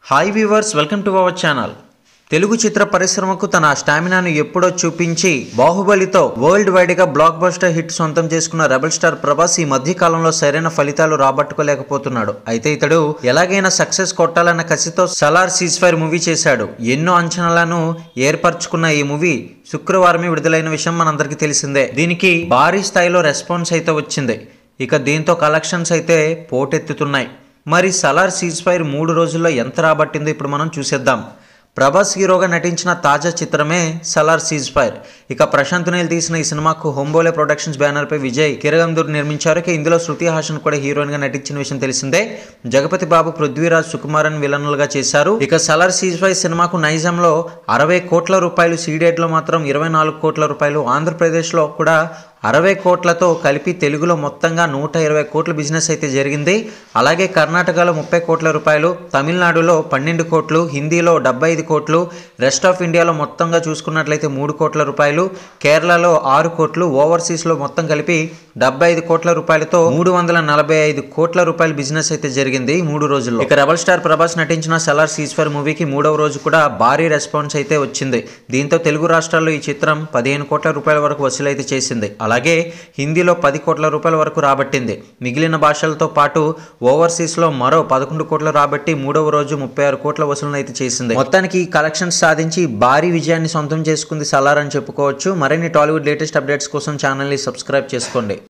Hi viewers, welcome to our channel. Telugu చిత్ర పరిశ్రమకు తన స్టామినాను ఎప్పుడో చూపించి బాహుబలితో వరల్డ్ వైడ్ గా బ్లాక్ బస్టర్ హిట్ సొంతం చేసుకున్న రెబల్ స్టార్ ప్రభాస్ ఈ మధ్య కాలంలో సరైన ఫలితాలు రాబట్టుకోలేకపోతున్నాడు. అయితే ఇతడు ఎలాగైనా సక్సెస్ కొట్టాలన్న కసితో సలార్ సీజ్ ఫైర్ మూవీ చేశాడు. ఎన్నో అంచనాలను ఏర్పరచుకున్న ఈ మూవీ శుక్రవారమే విడుదలైన విషయం మనందరికీ తెలిసిందే. దీనికి భారీ స్థాయిలో రెస్పాన్స్ అయితే వచ్చింది. ఇక దీంతో కలెక్షన్స్ అయితే పోటెత్తుతున్నాయి. మరి సలార్ సీజ్ ఫైర్ 3 రోజుల్లో ఎంత రాబట్టిందో ఇప్పుడు మనం చూసేద్దాం. ప్రభాస్ హీరోగా నటించిన తాజా చిత్రమే సలార్ సీజ్ ఫైర్. ఇక ప్రశాంత్ నీల్ తీసిన ఈ సినిమాకు హోంబోలే ప్రొడక్షన్స్ బ్యానర్ పై విజయ్ కిరగందూర్ నిర్మించారు. ఇక ఇందులో శృతి హాసన్ కూడా హీరోయిన్ గా నటించిన విషయం తెలిసిందే. జగపతి బాబు, పృథ్వీరాజ్, సుకుమారన్ విలన్లుగా చేశారు. ఇక సలార్ సీజ్ ఫైర్ సినిమాకు నైజాంలో 60 కోట్ల రూపాయలు, సీడెడ్ లో మాత్రం 24 కోట్ల రూపాయలు, ఆంధ్రప్రదేశ్ లో కూడా 60 కోట్లతో కలిపి తెలుగులో మొత్తంగా 120 కోట్ల బిజినెస్ అయితే జరిగింది. అలాగే కర్ణాటకలో 30 కోట్ల రూపాయలు, తమిళనాడులో 12 కోట్లు, హిందీలో 75 కోట్లు, రెస్ట్ ఆఫ్ ఇండియాలో మొత్తంగా చూసుకున్నట్లయితే 3 కోట్ల రూపాయలు, కేరళలో 6 కోట్లు, ఓవర్సీస్లో మొత్తం కలిపి 75 కోట్ల రూపాయలతో 345 కోట్ల రూపాయల బిజినెస్ అయితే జరిగింది 3 రోజుల్లో. ఇక రెబల్ స్టార్ ప్రభాస్ నటించిన సలార్ సీజ్ ఫైర్ మూవీకి 3వ రోజు కూడా భారీ రెస్పాన్స్ అయితే వచ్చింది. దీంతో తెలుగు రాష్ట్రాల్లో ఈ చిత్రం 15 కోట్ల రూపాయల వరకు వసూలు అయితే చేసింది. అలాగే హిందీలో 10 కోట్ల రూపాయల వరకు రాబట్టింది. మిగిలిన భాషలతో పాటు ఓవర్సీస్లో మరో 11 కోట్లు రాబట్టి 3వ రోజు 36 కోట్ల వసూలను అయితే చేసింది. మొత్తానికి ఈ కలెక్షన్స్ సాధించి భారీ విజయాన్ని సొంతం చేసుకుంది సలార్ అని చెప్పుకోవచ్చు. మరిన్ని టాలీవుడ్ లేటెస్ట్ అప్డేట్స్ కోసం ఛానల్ని సబ్స్క్రైబ్ చేసుకోండి.